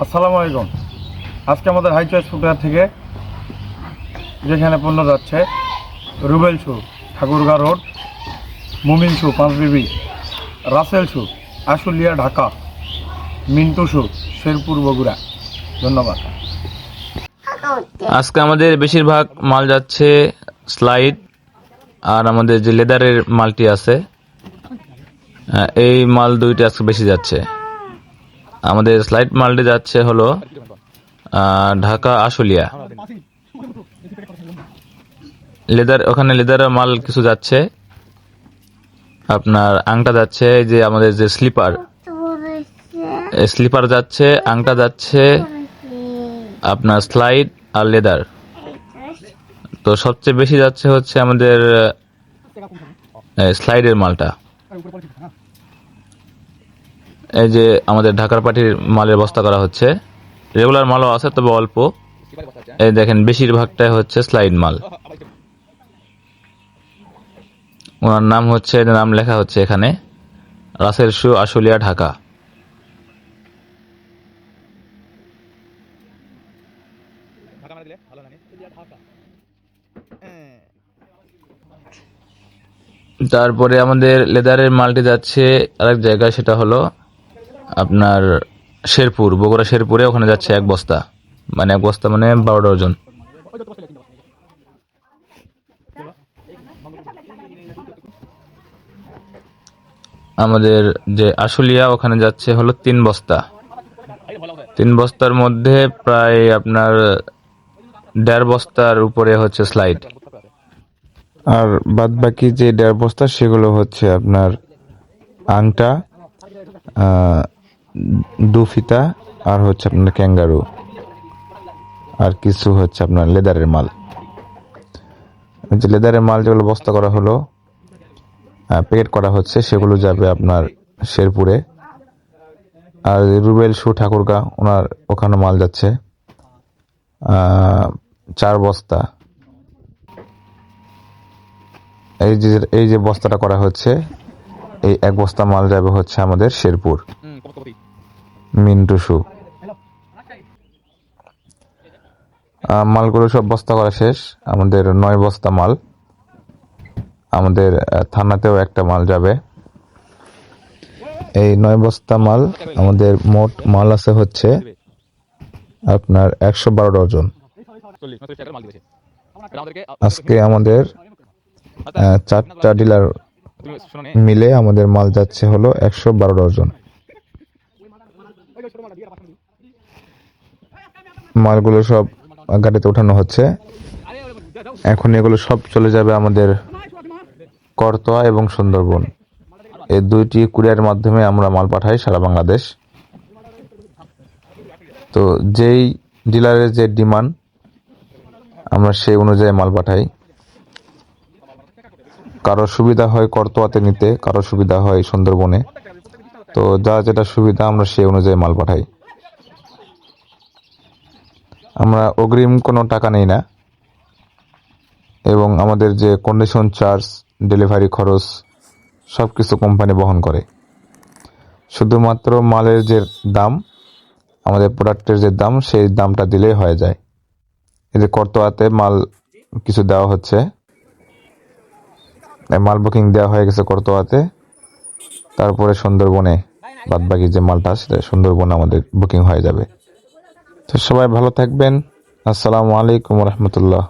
আসসালামু আলাইকুম। আজকে আমাদের হাই চয়েস ফুটওয়্যার থেকে যেখানে পণ্য যাচ্ছে রুবেল শু ঠাকুরগাঁ রোড, মুমিন শু পাঁচবিবি, রাসেল শু আশুলিয়া ঢাকা, মিন্টু শু শেরপুর বগুড়া। ধন্যবাদ। আজকে আমাদের বেশিরভাগ মাল যাচ্ছে স্লাইড, আর আমাদের যে লেদারের মালটি আছে এই মাল দুইটা আজকে বেশি যাচ্ছে। আমাদের স্লাইড মালটি যাচ্ছে হলো ঢাকা আশুলিয়া। ওখানে লেদারের মাল কিছু যাচ্ছে, আপনার আংটা যাচ্ছে, যে আমাদের যে স্লিপার যাচ্ছে, আংটা যাচ্ছে, আপনার স্লাইড আর লেদার। তো সবচেয়ে বেশি যাচ্ছে হচ্ছে আমাদের স্লাইডের মালটা। এই যে আমাদের ঢাকার পাটির মালের বস্তা করা হচ্ছে, রেগুলার মালও আছে তবে অল্প। এই দেখেন বেশিরভাগটাই হচ্ছে স্লাইড মাল। ওনার নাম হচ্ছে, নাম লেখা হচ্ছে এখানে, রাসেল শু আশুলিয়া ঢাকা। তারপরে আমাদের লেদারের মালটি যাচ্ছে আরেক জায়গায়, সেটা হলো আপনার শেরপুর, বগুড়া শেরপুরে। ওখানে যাচ্ছে এক বস্তা মানে 12 ডজন। আমাদের যে আশুলিয়া, ওখানে যাচ্ছে হলো 3 বস্তা। 3 বস্তার মধ্যে প্রায় আপনার 1.5 বস্তার উপরে হচ্ছে স্লাইড, আর বাদ বাকি যে 1.5 বস্তা সেগুলো হচ্ছে আপনার আংটা, দুফিতা, আর হচ্ছে আপনার ক্যাঙ্গারু, আর কিছু হচ্ছে আপনার লেদারের মাল। যে লেদারের মাল যেগুলো বস্তা করা হলো, প্যাকেট করা হচ্ছে, সেগুলো যাবে আপনার শেরপুরে। আর রুবেল শু ঠাকুরগাঁ, ওনার ওখানে মাল যাচ্ছে 4 বস্তা। এই যে বস্তাটা করা হচ্ছে, এই 1 বস্তা মাল যাবে হচ্ছে আমাদের শেরপুর, মিন্টু শু। মালগুলো সব বস্তা করা শেষ। আমাদের 9 বস্তা মাল। আমাদের থানাতেও একটা মাল যাবে। এই 9 বস্তা মাল, আমাদের মোট মাল আছে হচ্ছে আপনার 112 ডজন। আজকে আমাদের 4টা ডিলার মিলে আমাদের মাল যাচ্ছে হলো 112 ডজন। মালগুলো সব গাড়িতে ওঠানো হচ্ছে। এখন এগুলো সব চলে যাবে আমাদের করতোয়া এবং সুন্দরবন। এই 2টি কুরিয়ারের মাধ্যমে আমরা মাল পাঠাই সারা বাংলাদেশ। তো যেই ডিলারের যে ডিমান্ড, আমরা সেই অনুযায়ী মাল পাঠাই। কারো সুবিধা হয় করতোয়াতে নিতে, কারো সুবিধা হয় সুন্দরবনে। তো যা যেটা সুবিধা আমরা সেই অনুযায়ী মাল পাঠাই। আমরা অগ্রিম কোনো টাকা নেই না, এবং আমাদের যে কন্ডিশন চার্জ, ডেলিভারি খরচ সবকিছু কোম্পানি বহন করে। শুধুমাত্র মালের যে দাম, আমাদের প্রোডাক্টের যে দাম, সেই দামটা দিলেই হয়ে যায়। এই যে করতোয়াতে মাল কিছু দেওয়া হচ্ছে, মাল বুকিং দেওয়া হয়ে গেছে করতোয়াতে। তারপরে সুন্দরবনে বাদ বাকি যে মালটা, সেটা সুন্দরবনে আমাদের বুকিং হয়ে যাবে। তো সবাই ভালো থাকবেন। আসসালামু আলাইকুম রহমতুল্লাহ।